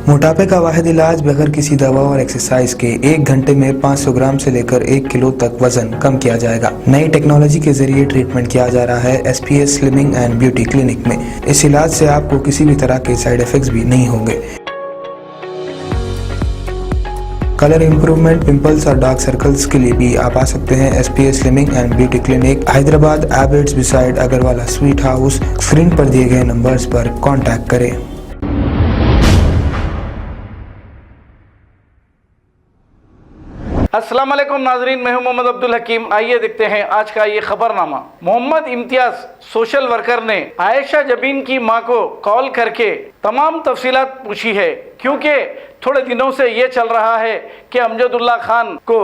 मोटापे का वाहिद इलाज बगैर किसी दवा और एक्सरसाइज के 1 घंटे में 500 ग्राम से लेकर 1 किलो तक वजन कम किया जाएगा। नई टेक्नोलॉजी के जरिए ट्रीटमेंट किया जा रहा है SPS slimming and beauty clinic में। इस इलाज से आपको किसी भी तरह के साइड इफेक्ट्स भी नहीं होंगे। कलर इंप्रूवमेंट, पिंपल्स और डार्क सर्कल्स के लिए भी आप आ सकते हैं SPS slimming and beauty clinic, Hyderabad, एबर्ट्स beside Agarwala sweet house. Screen पर दिए गए नंबर्स पर कॉन्टैक्ट करें। अस्सलाम वालेकुम नाजरीन, मैं हूं मोहम्मद अब्दुल हकीम। आइए देखते हैं आज का ये खबरनामा। मोहम्मद इम्तियाज सोशल वर्कर ने आयशा जबीन की मां को कॉल करके तमाम तफसीलात पूछी है, क्योंकि थोड़े दिनों से ये चल रहा है कि अमजदुल्ला खान को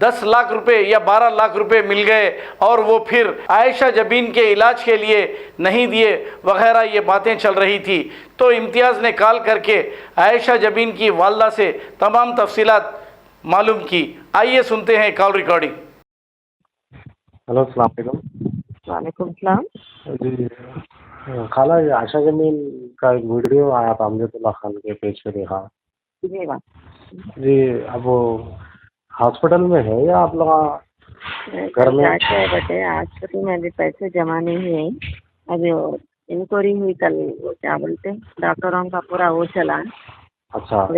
10 लाख रुपए या 12 लाख रुपए मिल गए और वो फिर आयशा जबीन के इलाज के लिए नहीं दिए वगैरह, ये बातें चल रही थी। तो इम्तियाज़ ने कॉल करके आयशा जबीन की वालदा से तमाम तफसीलात मालूम की। आइए सुनते हैं कॉल रिकॉर्डिंग। हेलो, अस्सलाम वालेकुम। वालेकुम सलाम। जी खाला, ये आयशा जमीन का एक वीडियो आया था अमजदुल्ला खान के पेज पे, देखा जी बात जी। अब वो हॉस्पिटल में है या आप लोग घर में? जाके है बेटे, हॉस्पिटल में अभी पैसे जमा नहीं हुए। अभी इंक्वायरी हुई कल, वो क्या बोलते डॉक्टरों का पूरा वो चला। अच्छा,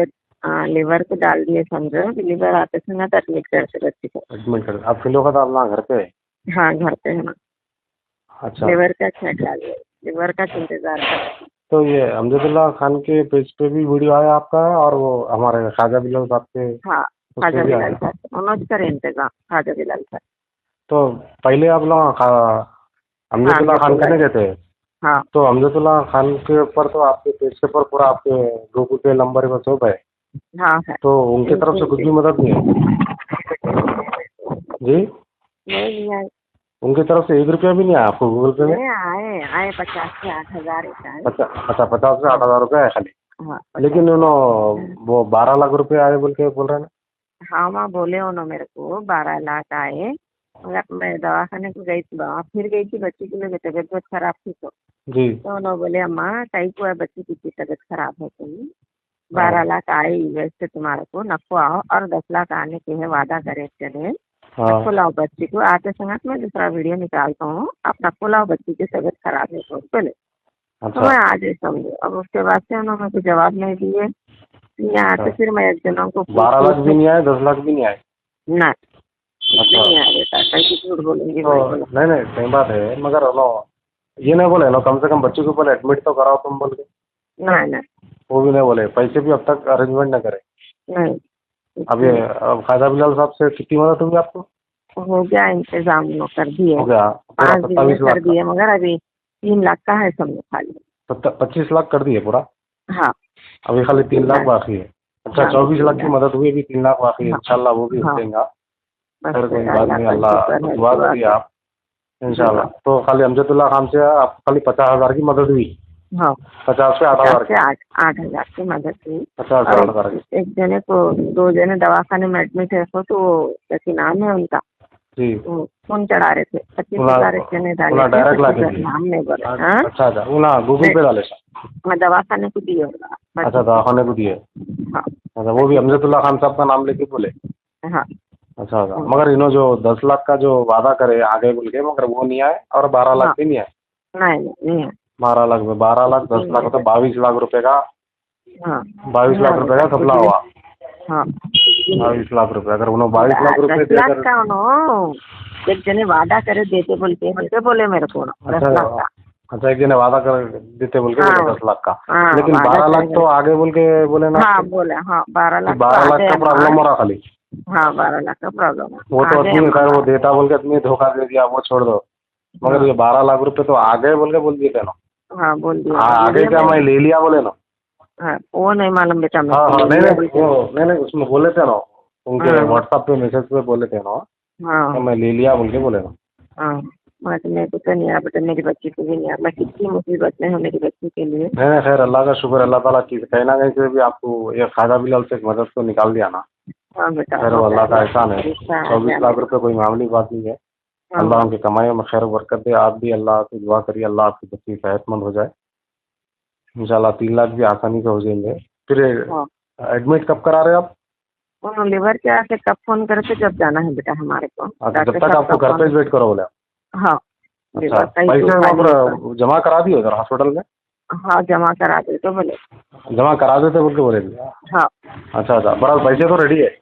लिवर को डाल दिए, समझो लिवर आते समय एडमिट करते बच्चे को। एडमिट कर अब फिलो का तो अपना घर पे है? हाँ, घर पे है ना। अच्छा, लिवर का चेक डाल दिया, लिवर का इंतजार कर। तो ये अमजदुल्ला खान के पेज पे भी वीडियो आया आपका, और वो हमारे ख्वाजा बिलाल साहब के हाँ, उस ख्वाजा पे भी बिलाल आया? सर उन्होंने करे इंतजाम, ख्वाजा बिलाल सर। तो पहले आप लोग अमजदुल्ला खान करने गए थे? हाँ तो अमजदुल्ला खान के ऊपर तो आपके पेज के ऊपर पूरा आपके गूगल पे नंबर में सब है, हाँ है। तो उनकी तरफ से कुछ भी मदद नहीं है जी? नहीं आए, उनकी तरफ से 1 रुपया भी नहीं आया आपको गूगल पे में? आए 50 से 8,000 आए। अच्छा, 50 से 8,000 रुपये है खाली। हाँ, लेकिन उन्होंने वो 12 लाख रुपए आए बोल के बोल रहे हैं ना? हाँ माँ बोले उन्होंने मेरे को 12 लाख आए, मगर मैं दवाखाने को गई थी, वहाँ फिर गई थी बच्ची की, मेरी तबीयत बहुत खराब थी। जी। तो उन्होंने बोले अम्मा टाइप हुआ है, बच्ची की तबीयत खराब है, तुम 12 लाख आए वैसे तुम्हारे को नको आओ, और 10 लाख आने के है वादा करे चले, नको लाओ बच्ची को। आते समय मैं दूसरा वीडियो निकालता हूँ, आप नको लाओ, बच्ची की तबीयत खराब है तो पहले। तो मैं आज ही समझो। अब उसके बाद से उन्होंने मुझे जवाब नहीं दिए। यहाँ आते फिर मैं एक जनों को 12 लाख भी नहीं आए, 10 लाख भी नहीं आए? ना अच्छा, नहीं आया बेटा, कैसे झूठ बोलूंगी तो मैं। नहीं सही बात है, मगर ये नहीं बोले ना कम से कम बच्चे को पहले एडमिट तो कराओ तुम बोल के? नहीं, वो भी नहीं बोले, पैसे भी अब तक अरेंजमेंट न करे? नहीं। अब ख्वाजा बिलाल साहब से कितनी मदद हुई आपको? हो गया इंतजाम, कर दिए, हो गया 5 दिन में 27 लाख कर दिए, मगर अभी 3 लाख का है समझो खाली। 25 लाख कर दिए पूरा? हाँ, अभी खाली 3 लाख बाकी है। अच्छा, हाँ, 24 लाख की मदद हुई, अभी 3 लाख बाकी है। हाँ, इंशाल्लाह वो भी हो हाँ, जाएगा। बस फिर कोई बात अल्लाह नहीं, का अल्लाह शुक्र है, दुआ दुआ करिए आप इंशाल्लाह। तो खाली अमजदुल्ला खान से आप खाली 50,000 की मदद हुई? हाँ, 50 से 8,000 की? 8,000 की मदद हुई। 50 से 8,000 की? एक जने को, 2 जने दवाखाने में एडमिट है, तो कैसी नाम है उनका, जी, फोन चढ़ा रहे थे, 25,000 एक जने डाले थे, डायरेक्ट ला के नाम नहीं बोले। अच्छा, उन्हें गूगल पे डाले? मैं दवाखाने को दिए होगा। अच्छा, दवाखाने को दिए? हाँ, अच्छा, वो भी अमजदुल्ला खान साहब का नाम लेके बोले? हाँ, अच्छा, मगर इन्हों जो 10 लाख का जो वादा करे आगे बोल के, मगर वो नहीं आए, और 12 लाख भी नहीं आए? नहीं है। 12 लाख में 12 लाख 10 लाख तो 22 लाख रुपए का, हाँ, 22 लाख रुपए का घपला हुआ। हाँ, 22 लाख रुपए, अगर उन्होंने 22 लाख रुपए 10 लाख का उन्होंने एक जने वादा करे देते बोले मेरे को 10 लाख का। अच्छा, एक जने वादा कर देते बोल के हाँ, 10 लाख का, हाँ, लेकिन 12 लाख तो आगे बोल के बोले ना? हाँ बोले, हाँ 12 लाख 12 लाख का प्रॉब्लम हो रहा खाली? हाँ 12 लाख का प्रॉब्लम है। वो तो आदमी खैर वो देता बोल के आदमी धोखा दे दिया, वो छोड़ दो, मगर ये 12 लाख रुपए तो आगे बोल के बोल दिए थे ना? हाँ बोल दिया। आगे क्या मैं ले लिया बोले ना? हाँ, वो नहीं मालूम बेटा। हाँ, नहीं उसमें बोले थे ना, उनके व्हाट्सएप पे मैसेज पे बोले थे ना, हाँ, मैं ले लिया बोल के बोले ना? हाँ, मेरे को तो नहीं आया बेटा, मेरी बच्ची को भी नहीं आया। मैं कितनी मुसीबत में हूँ मेरी बच्ची के लिए। नहीं खैर, अल्लाह का शुक्र, अल्लाह ताला की कहीं ना कहीं से भी आपको ये ख्वाजा बिलाल से मदद को निकाल दिया ना। हाँ बेटा, खैर अल्लाह का एहसान है। 24 लाख रुपए कोई मामूली बात नहीं है। अल्लाह उनकी कमाई में खैर बरकत दे। आप भी अल्लाह से दुआ करिए, अल्लाह आपकी बच्ची सेहतमंद हो जाए इंशाल्लाह। 3 लाख भी आसानी से हो जाएंगे। फिर हाँ। एडमिट कब करा रहे आप? उन्होंने लिवर के आके कब फोन करे थे, जब जाना है बेटा हमारे को। अच्छा, जब डॉक्टर तक साहब आपको का घर पे फोन- वेट करो बोले आप? हाँ। अच्छा, लिवर का ही पैसे तो वहाँ फाइल- पर जमा करा दिए उधर हॉस्पिटल में? हाँ, जमा करा दे तो बोले। जमा करा देते बोल के बोले? हाँ अच्छा अच्छा, बराबर पैसे तो रेडी है?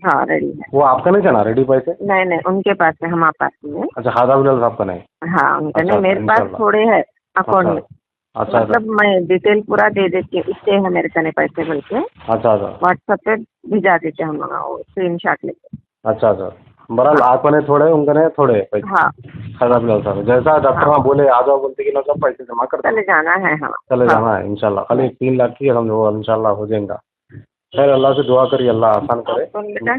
हाँ, रेडी है। वो आपका नहीं चला रेडी पैसे? नहीं नहीं, उनके पास है, हमारे पास में। अच्छा, खाजा बिलाल साहब का नहीं? हाँ, उनका अच्छा, नहीं, मेरे पास इंशाल्लाह। थोड़े है अकाउंट में। अच्छा अच्छा मतलब मैं डिटेल पूरा दे देती हूँ, इतने है मेरे कने पैसे बोल के अच्छा अच्छा व्हाट्सएप पे भिजा देते हम स्क्रीन शॉट लेके। अच्छा अच्छा, बराबर आपने थोड़े उनके थोड़े पैसे? हाँ, खाजा बिलाल साहब जैसा डॉक्टर वहाँ बोले आ जाओ बोलते कि ना सब पैसे जमा कर चले जाना है। हाँ, चले हाँ। जाना है इंशाल्लाह। खाली 3 लाख की हम वो इंशाल्लाह हो जाएगा। खैर, अल्लाह से दुआ करिए, अल्लाह आसान करे। कौन बेटा?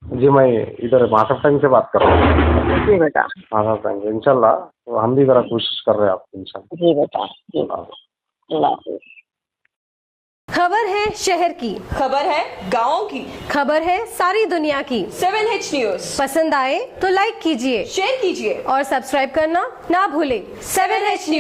जी, मैं इधर मासफ टैंक से बात कर रहा हूँ। जी बेटा। मासफ टैंक इंशाल्लाह, तो हम भी जरा कोशिश कर रहे हैं आपको इंशाल्लाह। जी बेटा, जी। हाँ। अल्लाह हाफिज़। खबर है शहर की, खबर है गाँव की, खबर है सारी दुनिया की। 7H न्यूज पसंद आए तो लाइक कीजिए, शेयर कीजिए और सब्सक्राइब करना ना भूलें। 7H news.